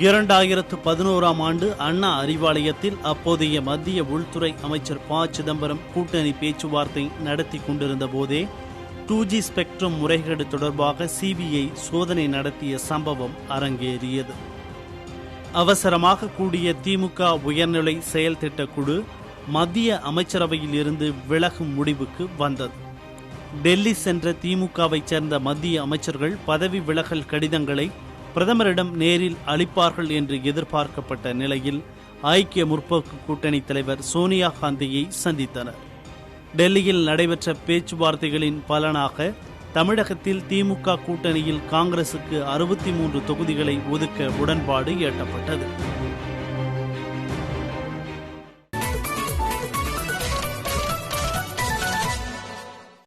2011ஆம் ஆண்டு அண்ணா அறிவாலயத்தில் அப்போதைய மத்திய உள்துறை அமைச்சர் ப. சிதம்பரம் கூட்டணி பேச்சுவார்த்தை நடத்தி கொண்டிருந்த போதே 2G ஸ்பெக்ட்ரம் முறைகேடு தொடர்பாக சிபிஐ சோதனை நடத்திய சம்பவம் அரங்கேறியது. அவசரமாக கூடிய திமுக உயர்நிலை செயல் திட்டக்குழு மத்திய அமைச்சரவையில் இருந்து விலகும் முடிவுக்கு வந்தது. டெல்லி சென்ற திமுகவை சேர்ந்த மத்திய அமைச்சர்கள் பதவி விலகல் கடிதங்களை பிரதமரிடம் நேரில் அளிப்பார்கள் என்று எதிர்பார்க்கப்பட்ட நிலையில் ஐக்கிய முற்போக்கு கூட்டணி தலைவர் சோனியா காந்தியை சந்தித்தனர். டெல்லியில் நடைபெற்ற பேச்சுவார்த்தைகளின் பலனாக தமிழகத்தில் திமுக கூட்டணியில் காங்கிரசுக்கு 63 தொகுதிகளை ஒதுக்க உடன்பாடு எட்டப்பட்டது.